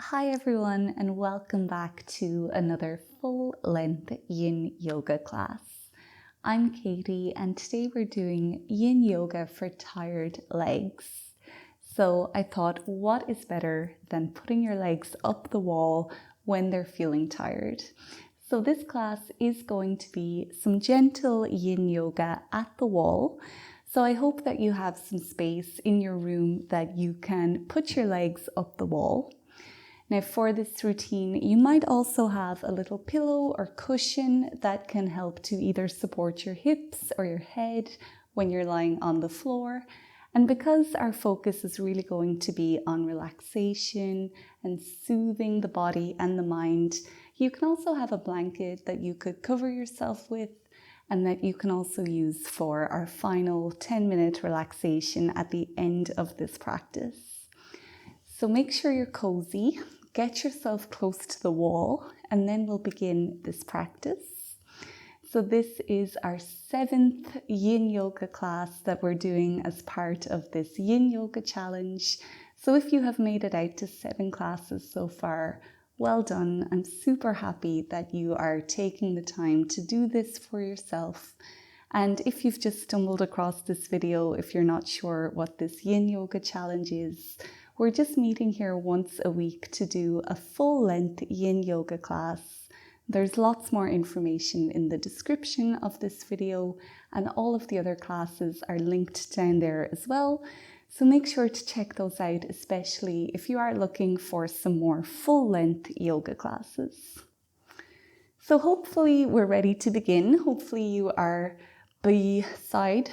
Hi everyone, and welcome back to another full-length yin yoga class. I'm Katie, and today we're doing yin yoga for tired legs. So I thought, what is better than putting your legs up the wall when they're feeling tired? So this class is going to be some gentle yin yoga at the wall. So I hope that you have some space in your room that you can put your legs up the wall. Now for this routine, you might also have a little pillow or cushion that can help to either support your hips or your head when you're lying on the floor. And because our focus is really going to be on relaxation and soothing the body and the mind, you can also have a blanket that you could cover yourself with and that you can also use for our final 10-minute relaxation at the end of this practice. So make sure you're cozy, get yourself close to the wall, and then we'll begin this practice. So this is our 7th yin yoga class that we're doing as part of this yin yoga challenge. So if you have made it out to 7 classes so far, well done. I'm super happy that you are taking the time to do this for yourself. And if you've just stumbled across this video, if you're not sure what this yin yoga challenge is, we're just meeting here once a week to do a full-length yin yoga class. There's lots more information in the description of this video, and all of the other classes are linked down there as well. So make sure to check those out, especially if you are looking for some more full-length yoga classes. So hopefully we're ready to begin. Hopefully you are beside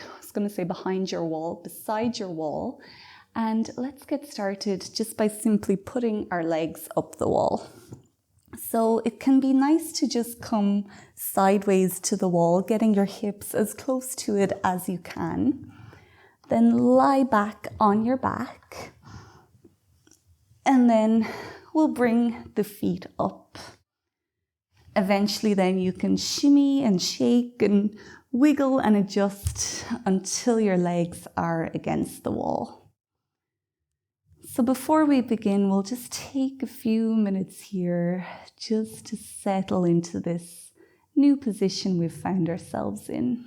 your wall. And let's get started just by simply putting our legs up the wall. So it can be nice to just come sideways to the wall, getting your hips as close to it as you can. Then lie back on your back. And then we'll bring the feet up. Eventually then you can shimmy and shake and wiggle and adjust until your legs are against the wall. So before we begin, we'll just take a few minutes here just to settle into this new position we've found ourselves in.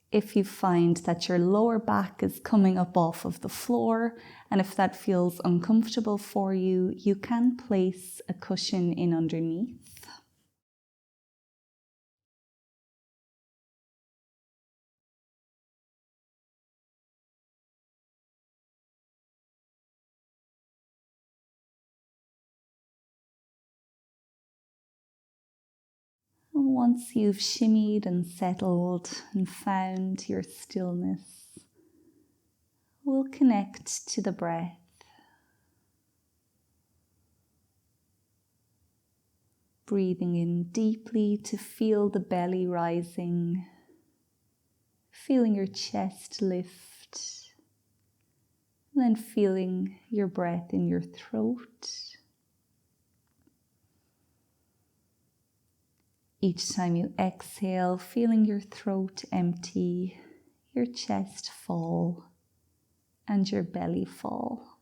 If you find that your lower back is coming up off of the floor, and if that feels uncomfortable for you, you can place a cushion in underneath. Once you've shimmied and settled and found your stillness, we'll connect to the breath. Breathing in deeply to feel the belly rising, feeling your chest lift, and then feeling your breath in your throat. Each time you exhale, feeling your throat empty, your chest fall, and your belly fall.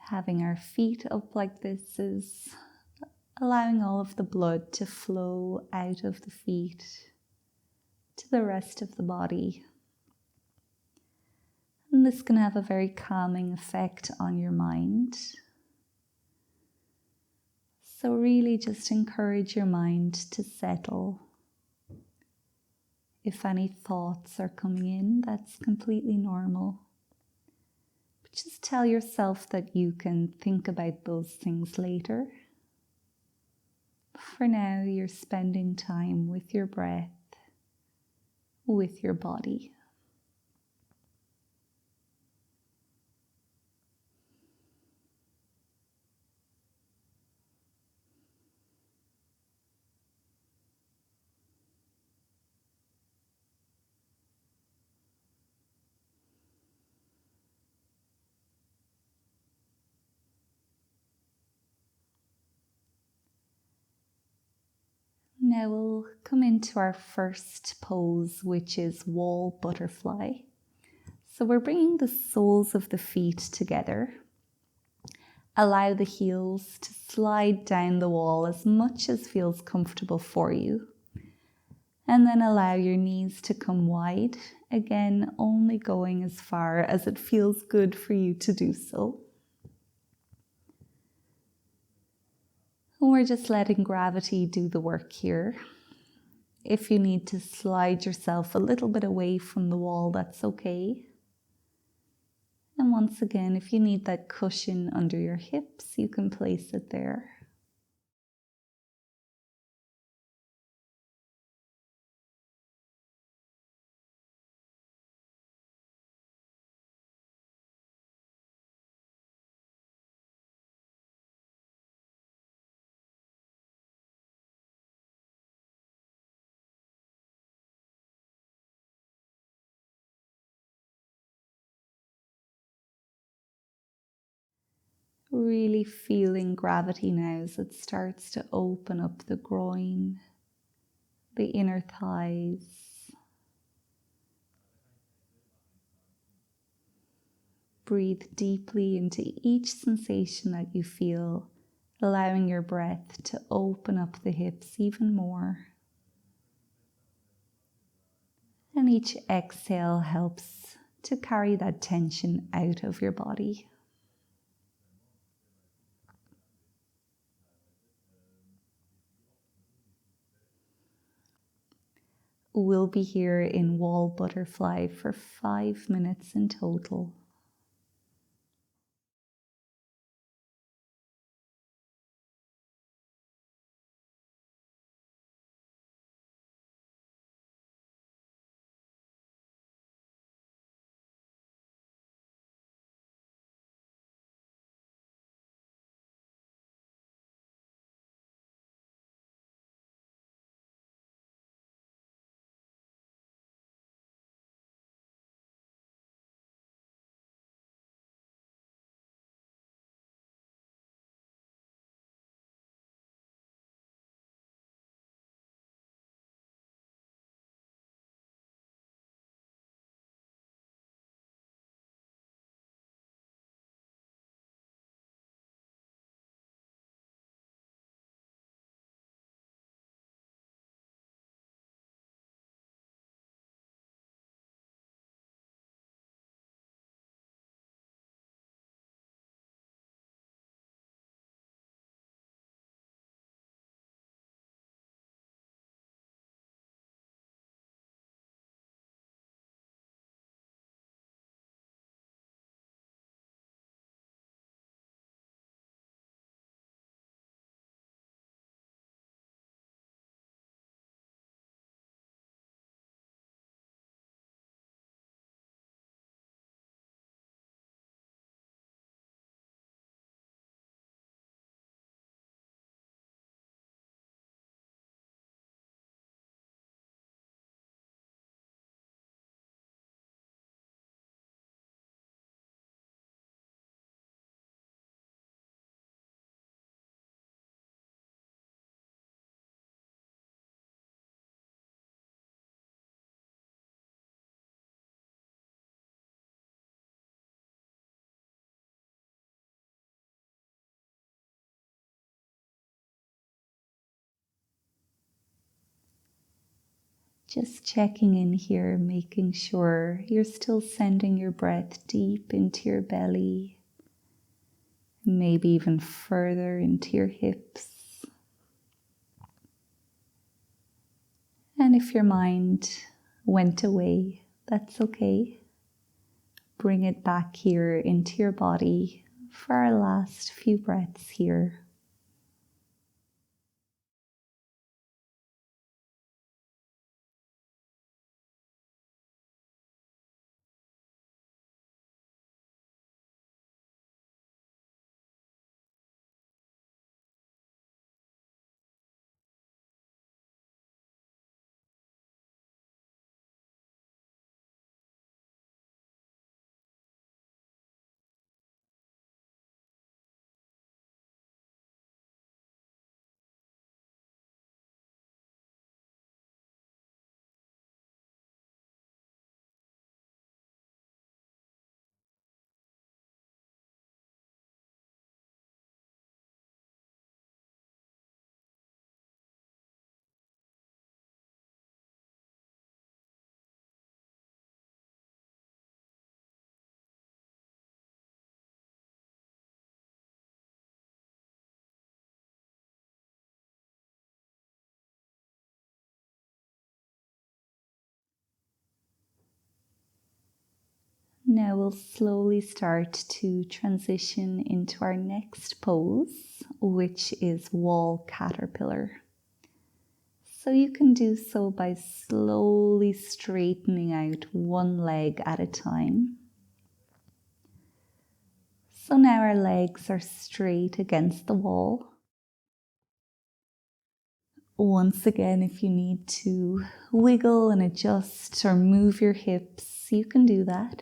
Having our feet up like this is allowing all of the blood to flow out of the feet to the rest of the body. And this can have a very calming effect on your mind. So really just encourage your mind to settle. If any thoughts are coming in, that's completely normal. But just tell yourself that you can think about those things later. For now, you're spending time with your breath, with your body. Now we'll come into our first pose, which is wall butterfly. So we're bringing the soles of the feet together. Allow the heels to slide down the wall as much as feels comfortable for you. And then allow your knees to come wide, again only going as far as it feels good for you to do so. And we're just letting gravity do the work here. If you need to slide yourself a little bit away from the wall, that's okay. And once again, if you need that cushion under your hips, you can place it there. Really feeling gravity now as it starts to open up the groin, the inner thighs. Breathe deeply into each sensation that you feel, allowing your breath to open up the hips even more. And each exhale helps to carry that tension out of your body. We'll be here in wall butterfly for 5 minutes in total. Just checking in here, making sure you're still sending your breath deep into your belly, maybe even further into your hips. And if your mind went away, that's okay. Bring it back here into your body for our last few breaths here. Now we'll slowly start to transition into our next pose, which is wall caterpillar. So you can do so by slowly straightening out one leg at a time. So now our legs are straight against the wall. Once again, if you need to wiggle and adjust or move your hips, you can do that.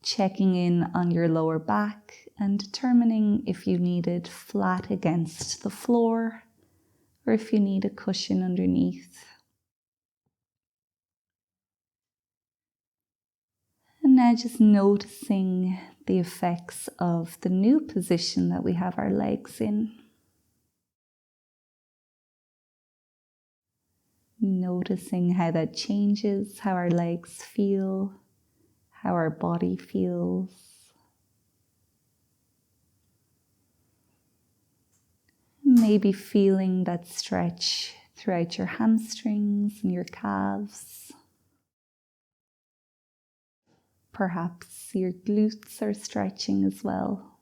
Checking in on your lower back and determining if you need it flat against the floor or if you need a cushion underneath. And now just noticing the effects of the new position that we have our legs in. Noticing how that changes, how our legs feel, how our body feels. Maybe feeling that stretch throughout your hamstrings and your calves. Perhaps your glutes are stretching as well.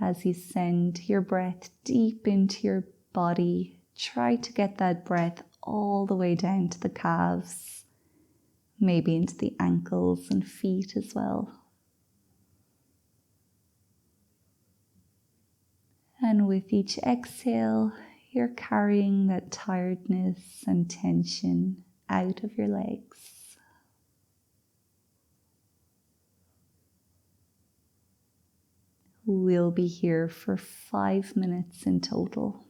As you send your breath deep into your body, try to get that breath all the way down to the calves, maybe into the ankles and feet as well. And with each exhale, you're carrying that tiredness and tension out of your legs. We'll be here for 5 minutes in total.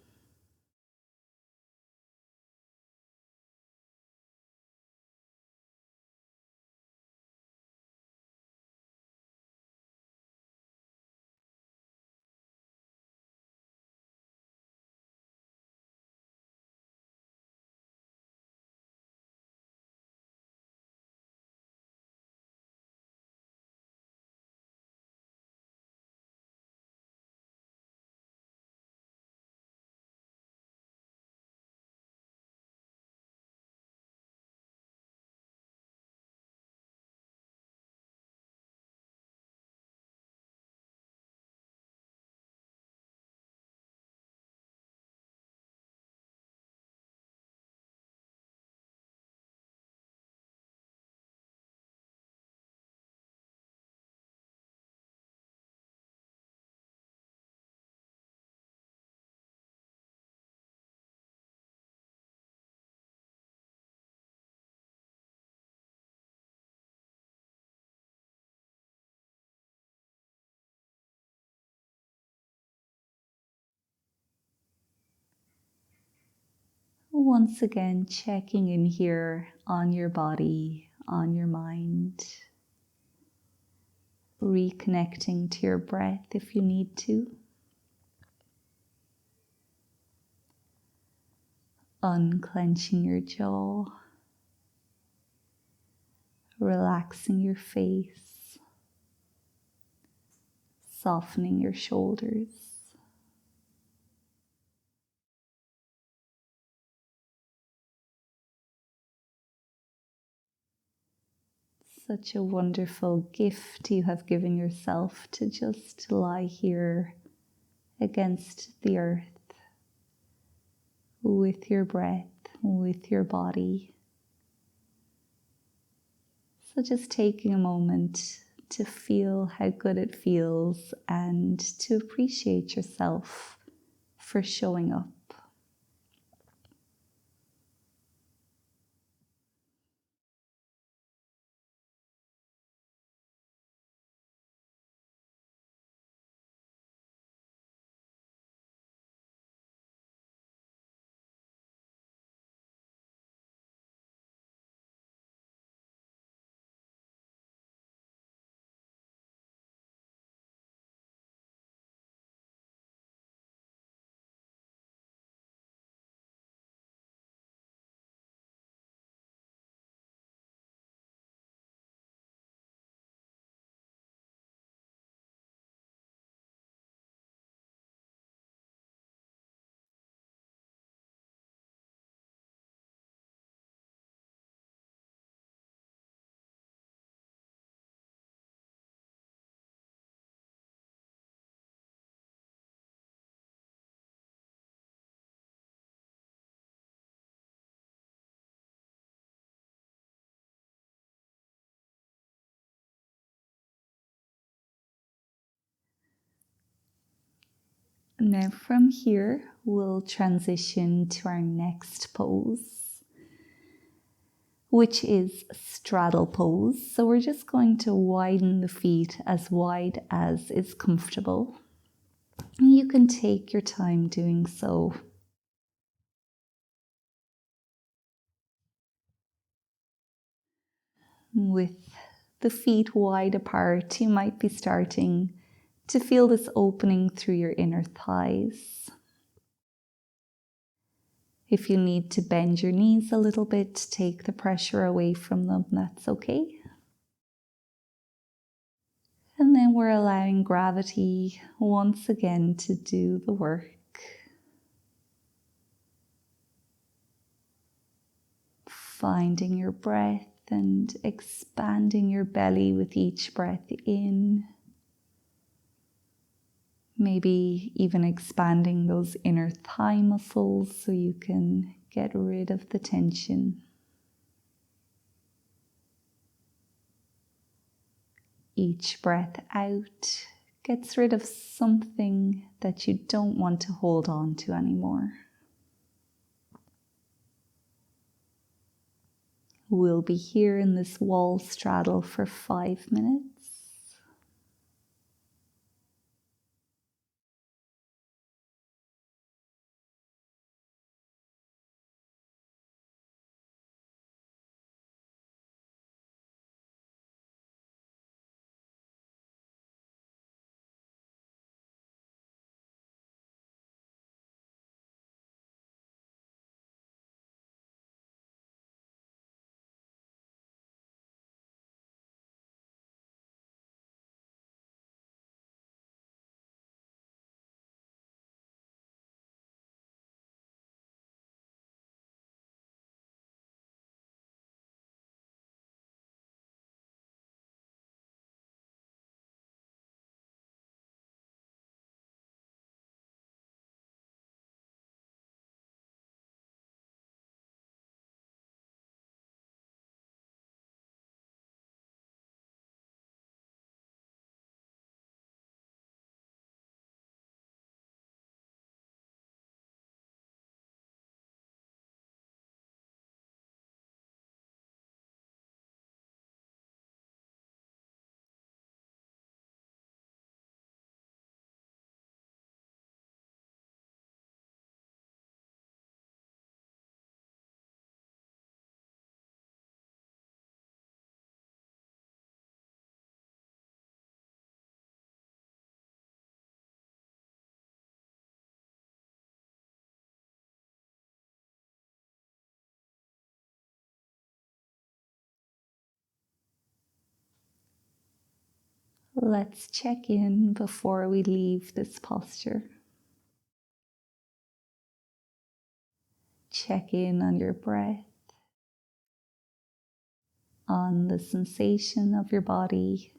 Once again, checking in here on your body, on your mind. Reconnecting to your breath if you need to. Unclenching your jaw. Relaxing your face. Softening your shoulders. Such a wonderful gift you have given yourself to just lie here against the earth with your breath, with your body. So just taking a moment to feel how good it feels and to appreciate yourself for showing up. Now from here, we'll transition to our next pose, which is straddle pose. So we're just going to widen the feet as wide as is comfortable. And you can take your time doing so. With the feet wide apart, you might be starting to feel this opening through your inner thighs. If you need to bend your knees a little bit, take the pressure away from them, that's okay. And then we're allowing gravity once again to do the work. Finding your breath and expanding your belly with each breath in. Maybe even expanding those inner thigh muscles so you can get rid of the tension. Each breath out gets rid of something that you don't want to hold on to anymore. We'll be here in this wall straddle for 5 minutes. Let's check in before we leave this posture. Check in on your breath, on the sensation of your body,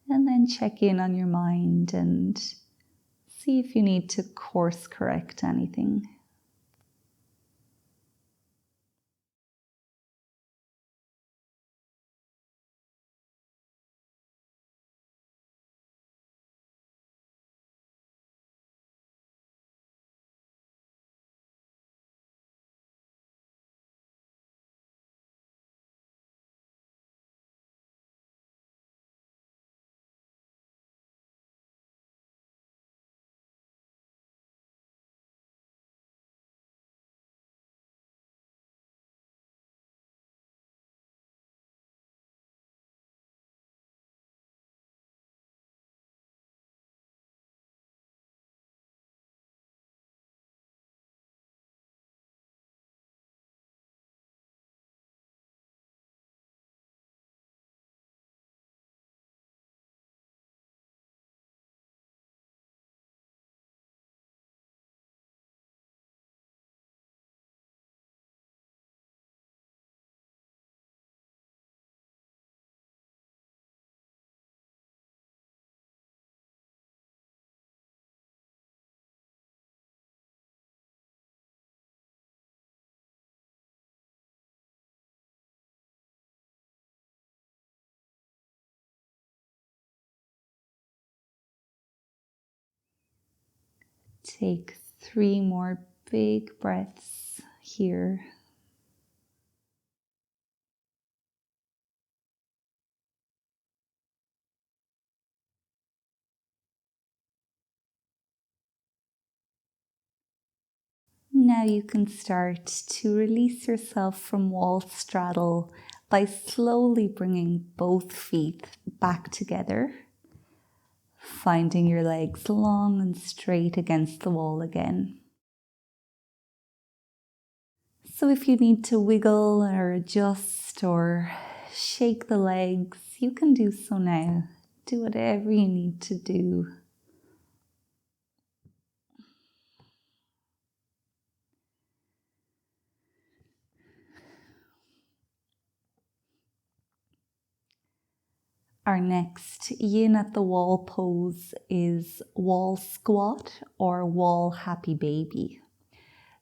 and then check in on your mind and see if you need to course correct anything. Take 3 more big breaths here. Now you can start to release yourself from wall straddle by slowly bringing both feet back together, finding your legs long and straight against the wall again. So if you need to wiggle or adjust or shake the legs, you can do so now. Do whatever you need to do. Our next yin at the wall pose is wall squat or wall happy baby.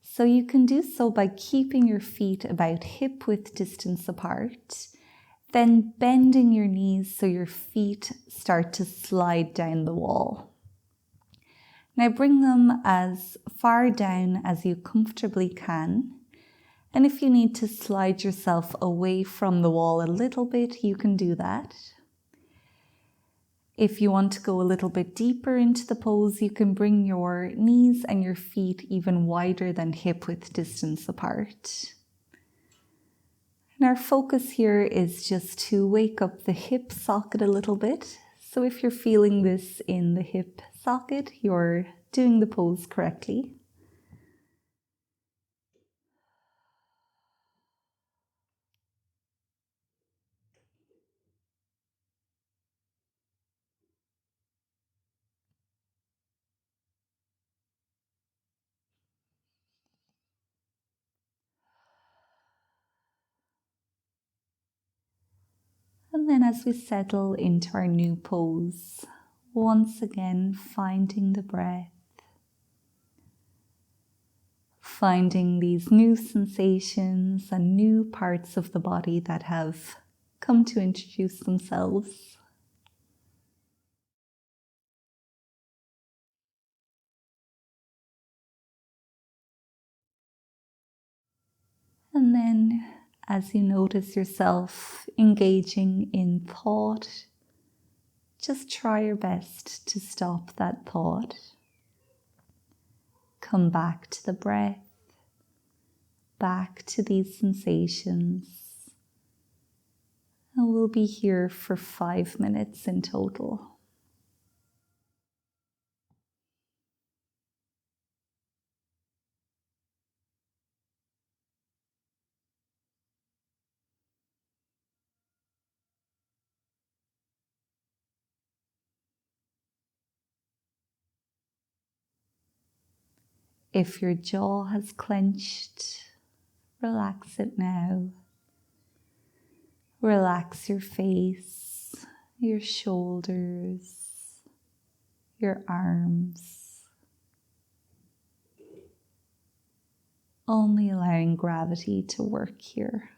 So you can do so by keeping your feet about hip width distance apart, then bending your knees so your feet start to slide down the wall. Now bring them as far down as you comfortably can. And if you need to slide yourself away from the wall a little bit, you can do that. If you want to go a little bit deeper into the pose, you can bring your knees and your feet even wider than hip width distance apart. And our focus here is just to wake up the hip socket a little bit. So if you're feeling this in the hip socket, you're doing the pose correctly. And then as we settle into our new pose, once again finding the breath, finding these new sensations and new parts of the body that have come to introduce themselves. And then as you notice yourself engaging in thought, just try your best to stop that thought. Come back to the breath, back to these sensations. And we'll be here for 5 minutes in total. If your jaw has clenched, relax it now. Relax your face, your shoulders, your arms. Only allowing gravity to work here.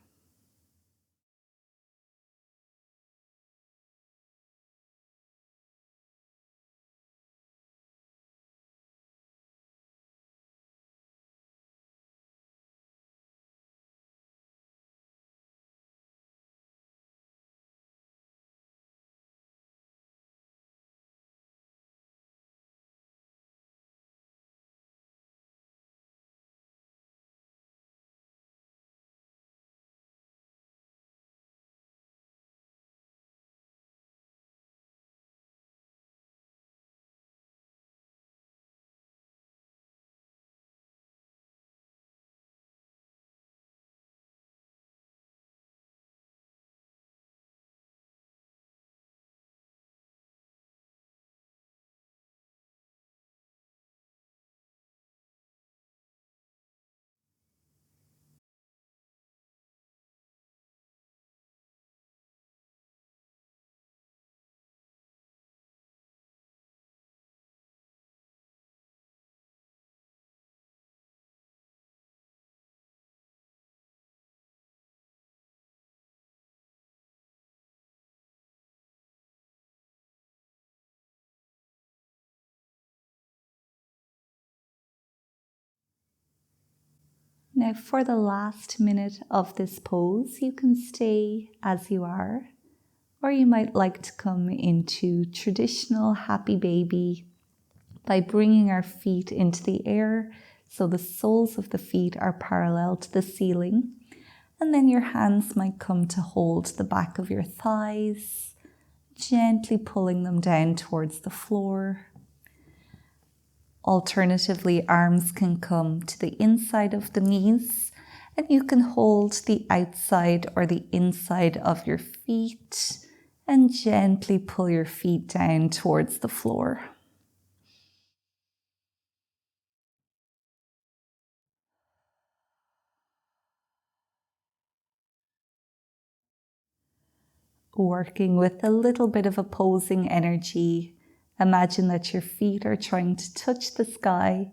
Now for the last minute of this pose, you can stay as you are, or you might like to come into traditional happy baby by bringing our feet into the air so the soles of the feet are parallel to the ceiling. And then your hands might come to hold the back of your thighs, gently pulling them down towards the floor. Alternatively, arms can come to the inside of the knees, and you can hold the outside or the inside of your feet and gently pull your feet down towards the floor. Working with a little bit of opposing energy, imagine that your feet are trying to touch the sky,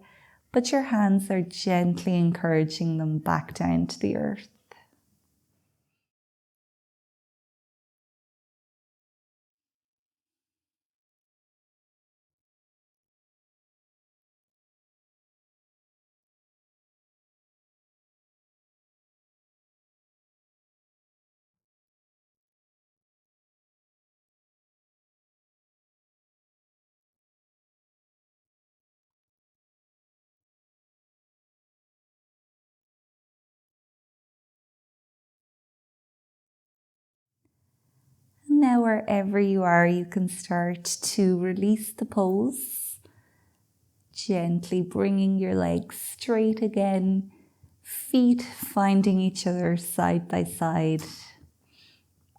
but your hands are gently encouraging them back down to the earth. Now wherever you are, you can start to release the pose, gently bringing your legs straight again, feet finding each other side by side.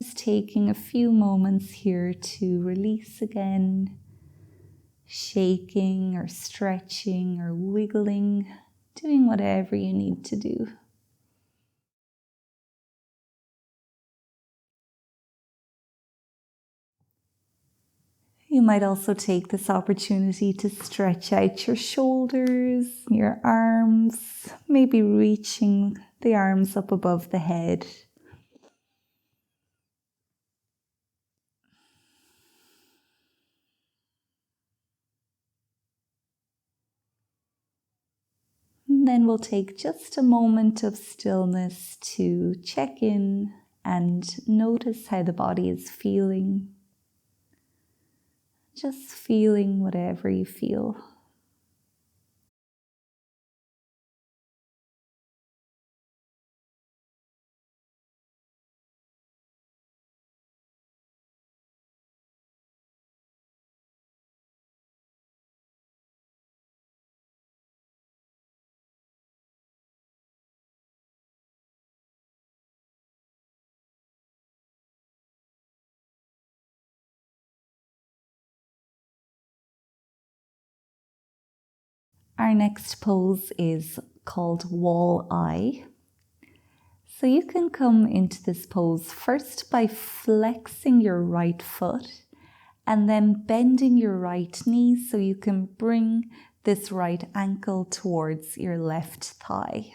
Just taking a few moments here to release again, shaking or stretching or wiggling, doing whatever you need to do. You might also take this opportunity to stretch out your shoulders, your arms, maybe reaching the arms up above the head. And then we'll take just a moment of stillness to check in and notice how the body is feeling. Just feeling whatever you feel. Our next pose is called wall eye. So you can come into this pose first by flexing your right foot and then bending your right knee so you can bring this right ankle towards your left thigh.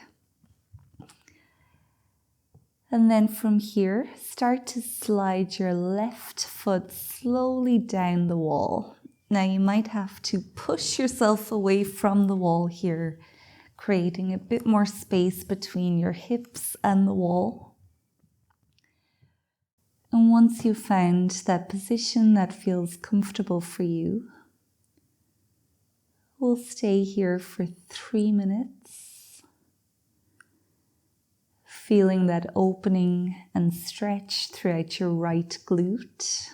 And then from here, start to slide your left foot slowly down the wall. Now you might have to push yourself away from the wall here, creating a bit more space between your hips and the wall. And once you've found that position that feels comfortable for you, we'll stay here for 3 minutes, feeling that opening and stretch throughout your right glute.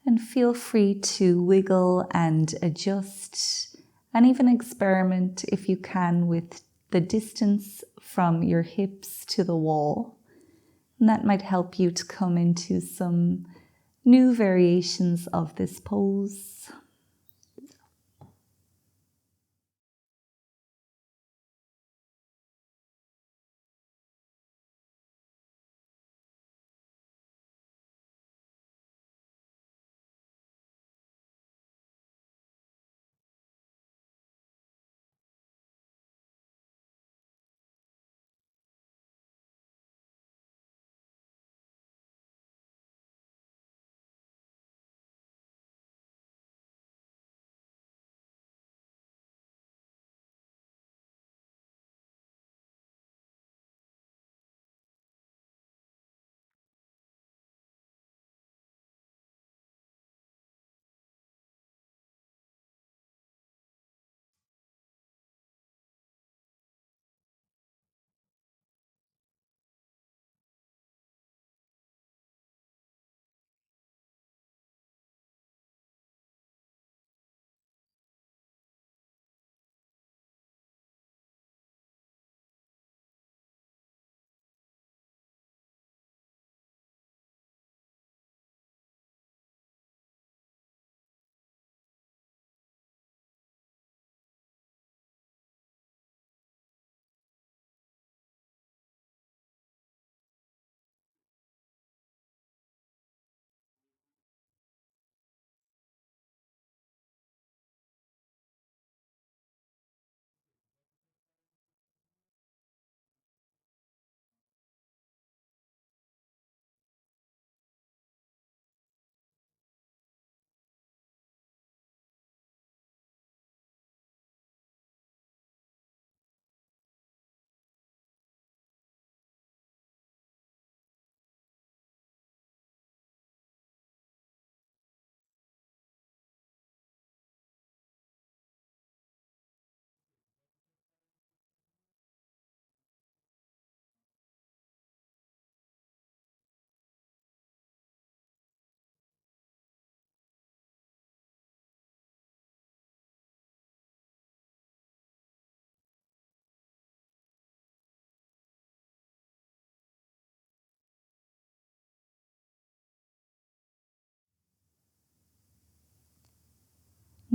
And feel free to wiggle and adjust and even experiment if you can with the distance from your hips to the wall. And that might help you to come into some new variations of this pose.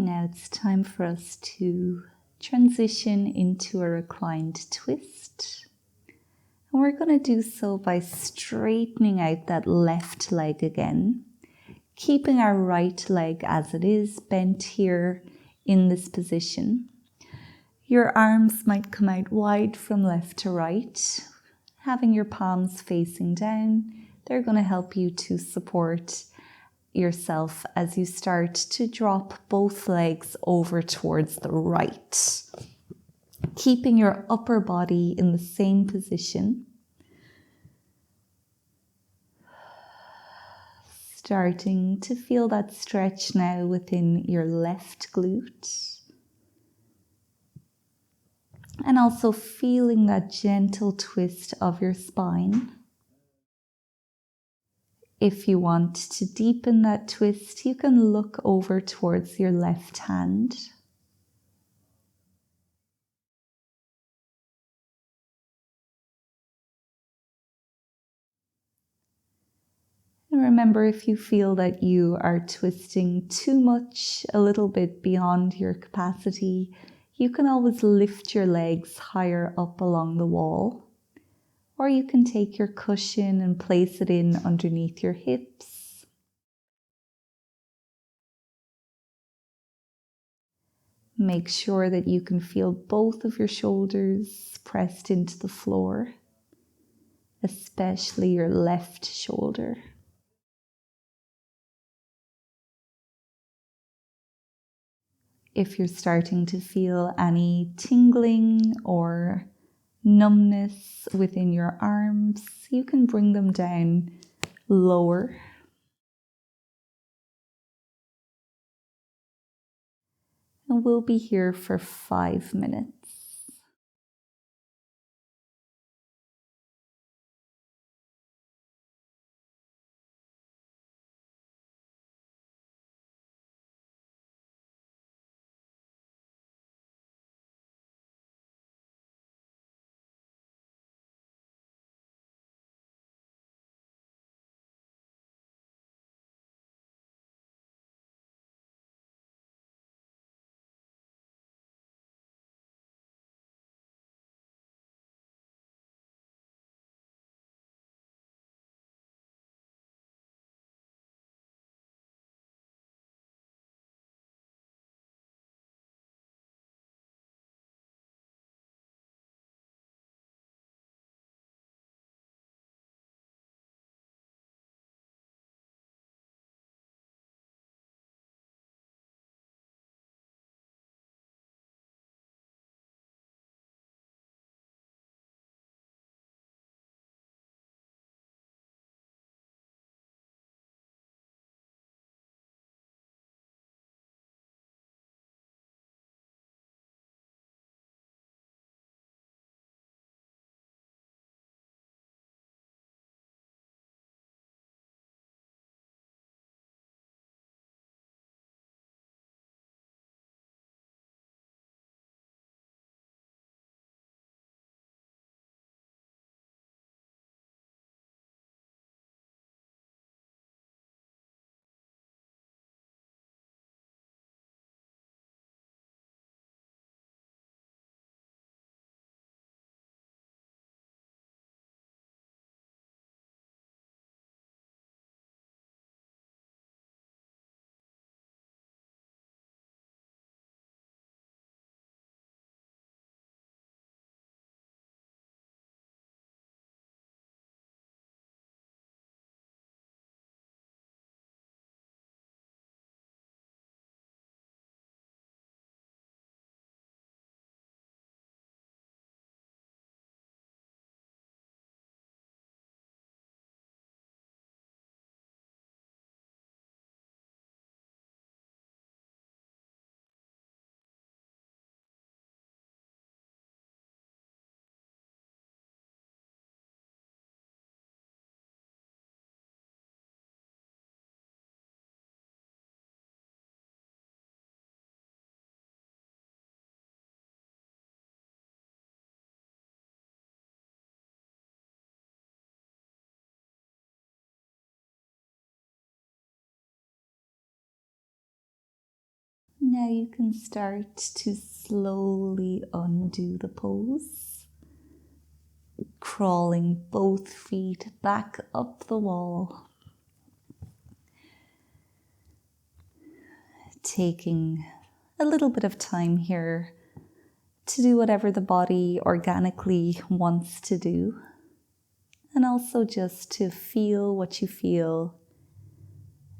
Now it's time for us to transition into a reclined twist. And we're going to do so by straightening out that left leg again, keeping our right leg as it is, bent here in this position. Your arms might come out wide from left to right, having your palms facing down. They're going to help you to support yourself as you start to drop both legs over towards the right, keeping your upper body in the same position. Starting to feel that stretch now within your left glute. And also feeling that gentle twist of your spine. If you want to deepen that twist, you can look over towards your left hand. And remember, if you feel that you are twisting too much, a little bit beyond your capacity, you can always lift your legs higher up along the wall. Or you can take your cushion and place it in underneath your hips. Make sure that you can feel both of your shoulders pressed into the floor, especially your left shoulder. If you're starting to feel any tingling or numbness within your arms, you can bring them down lower. And we'll be here for 5 minutes. Now you can start to slowly undo the pose, crawling both feet back up the wall, taking a little bit of time here to do whatever the body organically wants to do, and also just to feel what you feel,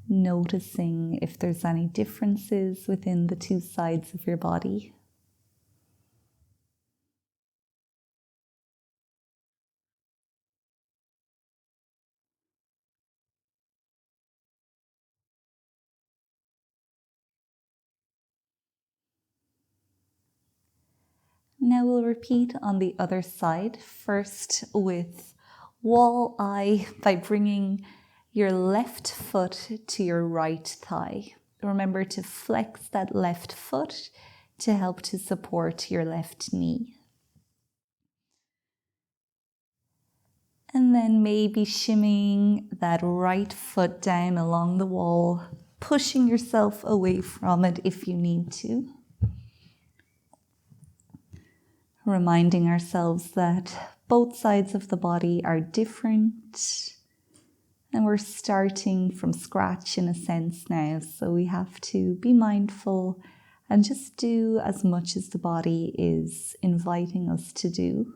noticing if there's any differences within the two sides of your body. Now we'll repeat on the other side, first with wall eye by bringing your left foot to your right thigh. Remember to flex that left foot to help to support your left knee. And then maybe shimmying that right foot down along the wall, pushing yourself away from it if you need to. Reminding ourselves that both sides of the body are different and we're starting from scratch in a sense now, so we have to be mindful and just do as much as the body is inviting us to do.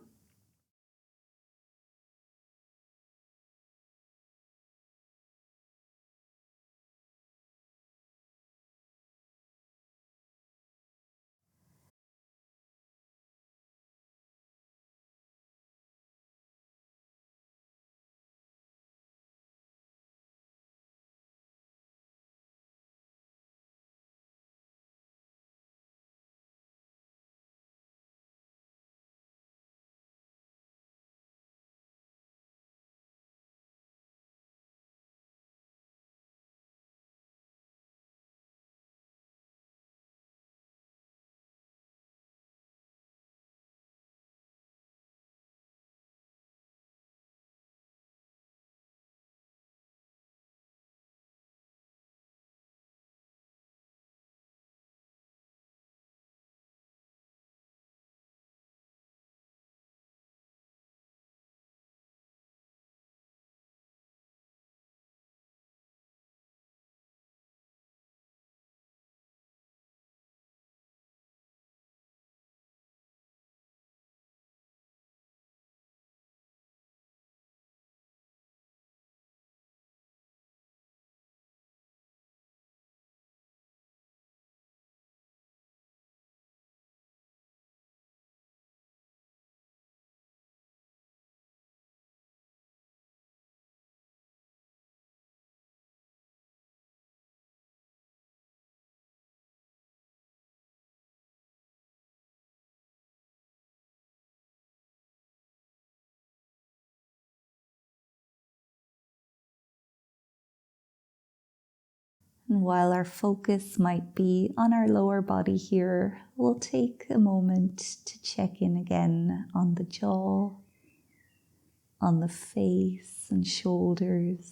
And while our focus might be on our lower body here, we'll take a moment to check in again on the jaw, on the face and shoulders.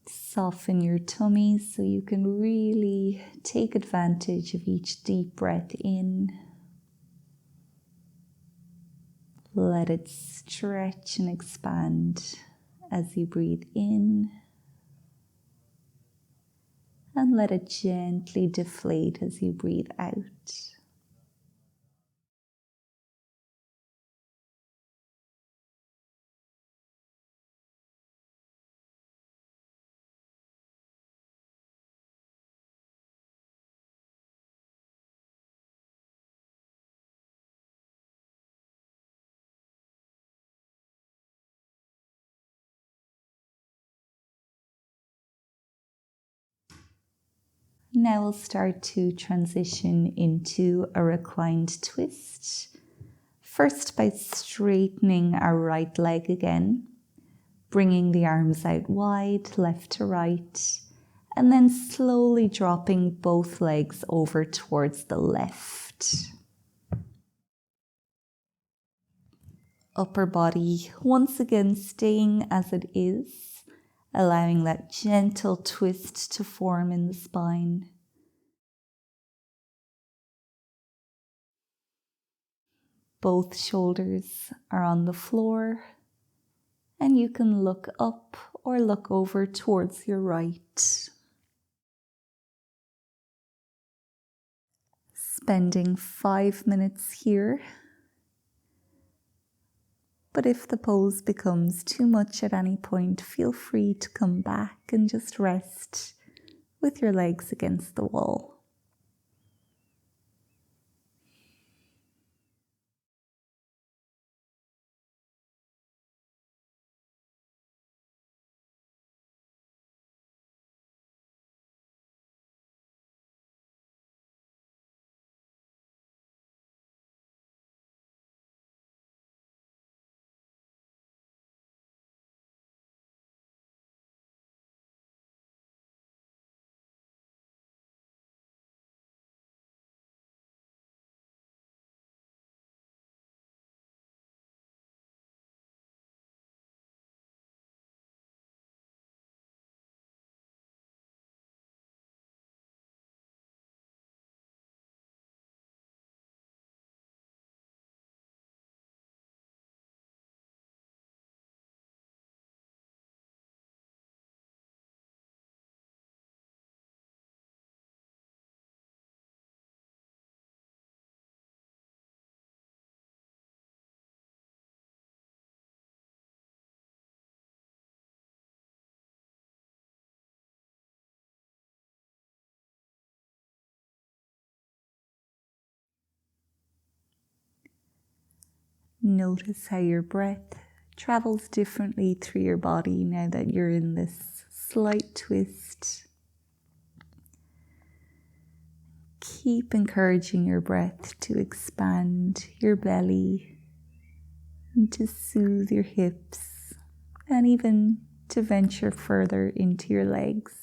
Soften your tummy so you can really take advantage of each deep breath in. Let it stretch and expand as you breathe in, and let it gently deflate as you breathe out. Now we'll start to transition into a reclined twist. First by straightening our right leg again, bringing the arms out wide, left to right, and then slowly dropping both legs over towards the left. Upper body once again staying as it is, allowing that gentle twist to form in the spine. Both shoulders are on the floor, and you can look up or look over towards your right. Spending 5 minutes here. But if the pose becomes too much at any point, feel free to come back and just rest with your legs against the wall. Notice how your breath travels differently through your body now that you're in this slight twist. Keep encouraging your breath to expand your belly and to soothe your hips and even to venture further into your legs.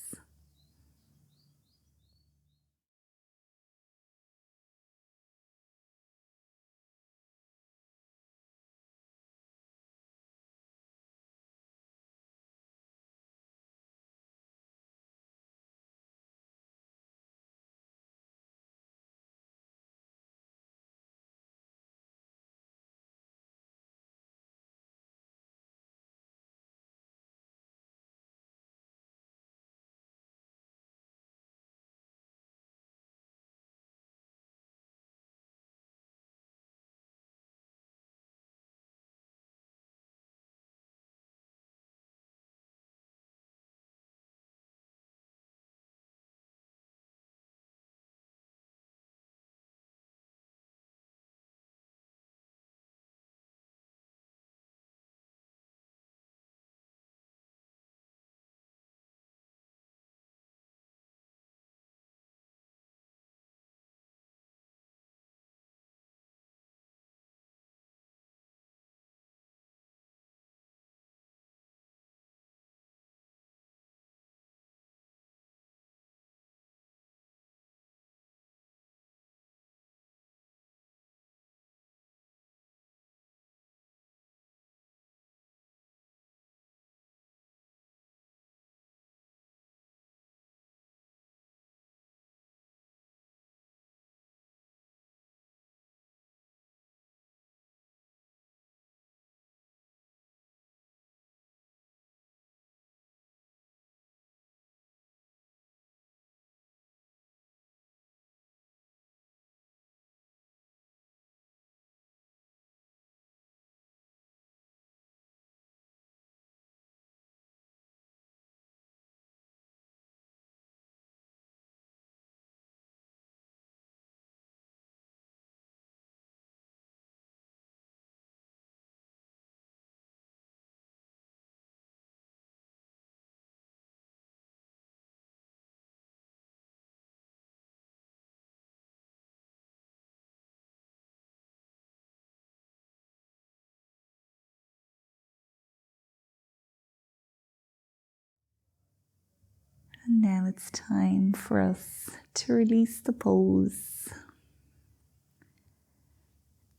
And now it's time for us to release the pose.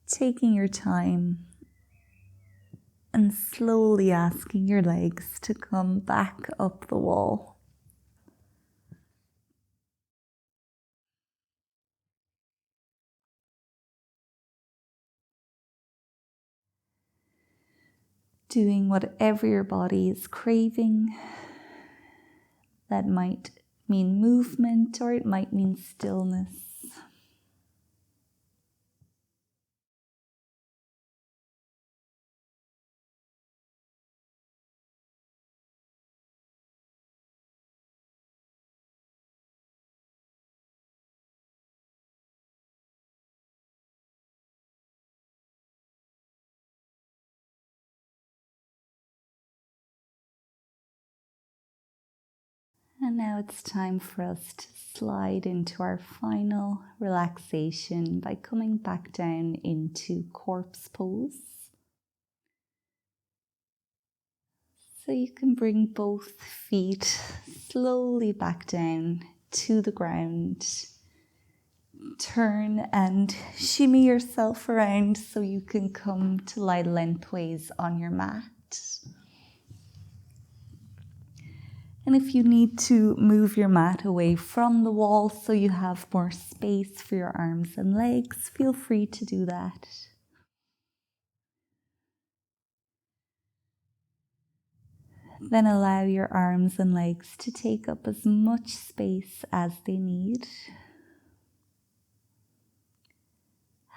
Taking your time and slowly asking your legs to come back up the wall. Doing whatever your body is craving. That might mean movement or it might mean stillness. And now it's time for us to slide into our final relaxation by coming back down into corpse pose. So you can bring both feet slowly back down to the ground. Turn and shimmy yourself around so you can come to lie lengthways on your mat. And if you need to move your mat away from the wall so you have more space for your arms and legs, feel free to do that. Then allow your arms and legs to take up as much space as they need.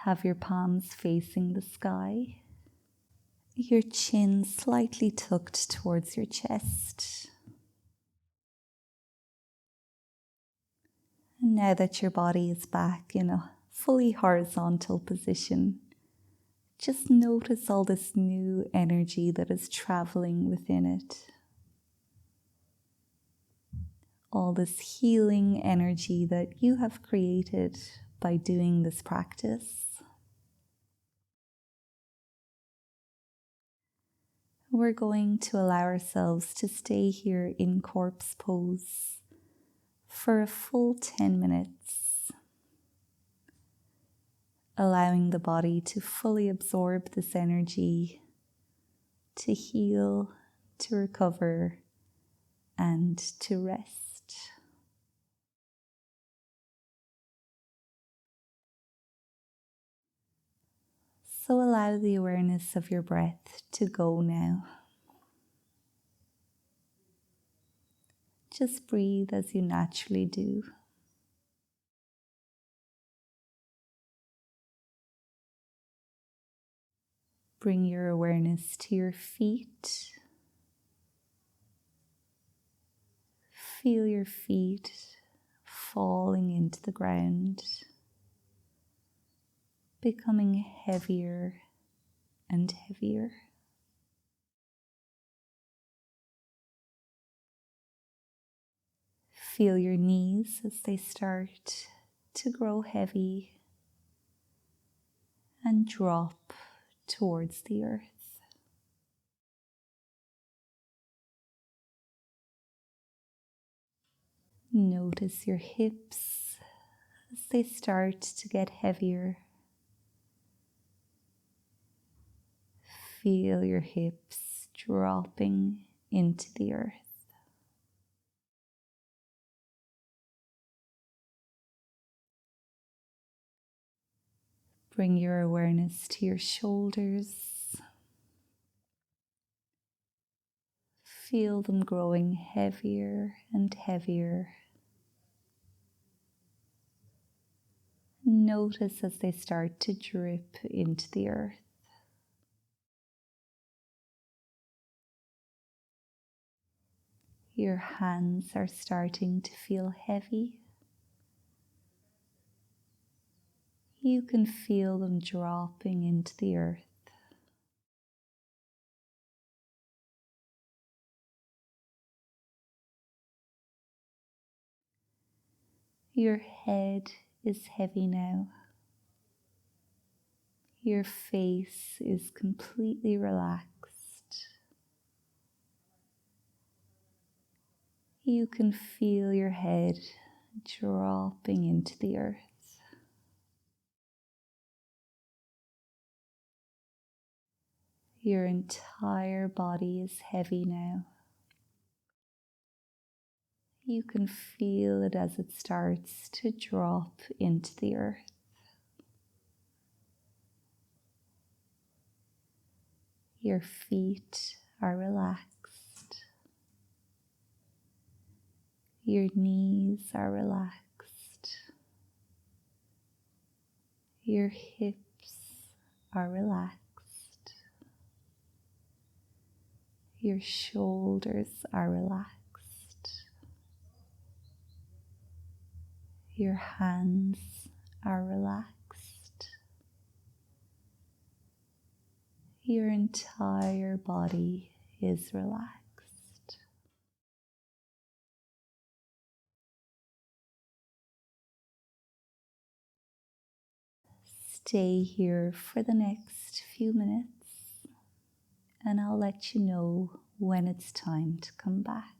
Have your palms facing the sky. Your chin slightly tucked towards your chest. And now that your body is back in a fully horizontal position, just notice all this new energy that is traveling within it. All this healing energy that you have created by doing this practice. We're going to allow ourselves to stay here in corpse pose for a full 10 minutes, allowing the body to fully absorb this energy, to heal, to recover, and to rest. So allow the awareness of your breath to go now. Just breathe as you naturally do. Bring your awareness to your feet. Feel your feet falling into the ground, becoming heavier and heavier. Feel your knees as they start to grow heavy and drop towards the earth. Notice your hips as they start to get heavier. Feel your hips dropping into the earth. Bring your awareness to your shoulders. Feel them growing heavier and heavier. Notice as they start to drip into the earth. Your hands are starting to feel heavy. You can feel them dropping into the earth. Your head is heavy now. Your face is completely relaxed. You can feel your head dropping into the earth. Your entire body is heavy now. You can feel it as it starts to drop into the earth. Your feet are relaxed. Your knees are relaxed. Your hips are relaxed. Your shoulders are relaxed. Your hands are relaxed. Your entire body is relaxed. Stay here for the next few minutes, and I'll let you know when it's time to come back.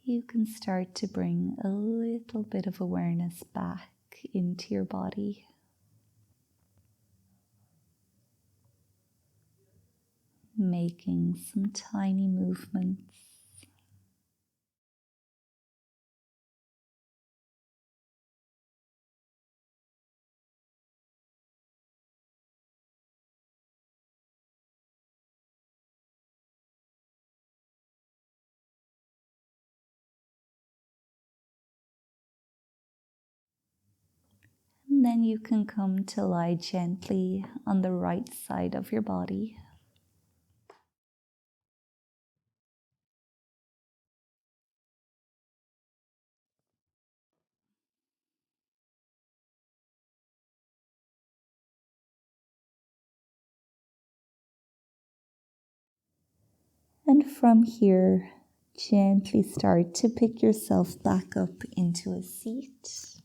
You can start to bring a little bit of awareness back into your body. Making some tiny movements. And then you can come to lie gently on the right side of your body. And from here, gently start to pick yourself back up into a seat.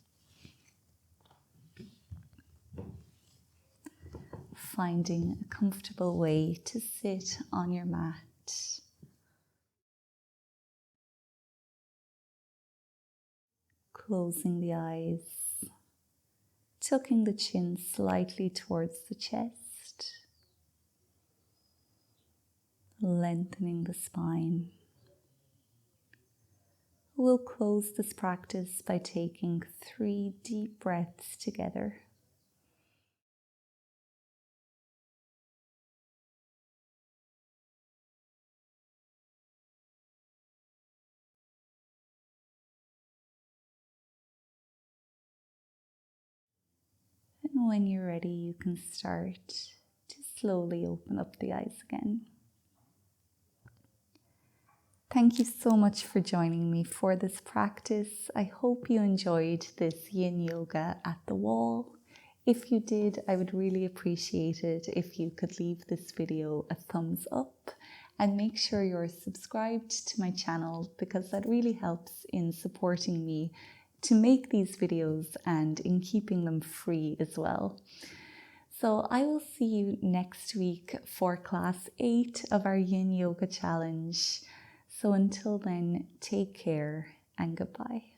Finding a comfortable way to sit on your mat. Closing the eyes, tucking the chin slightly towards the chest, lengthening the spine, We'll close this practice by taking 3 deep breaths together. And when you're ready, you can start to slowly open up the eyes again. Thank you so much for joining me for this practice. I hope you enjoyed this yin yoga at the wall. If you did, I would really appreciate it if you could leave this video a thumbs up and make sure you're subscribed to my channel, because that really helps in supporting me to make these videos and in keeping them free as well. So I will see you next week for class 8 of our yin yoga challenge. So until then, take care and goodbye.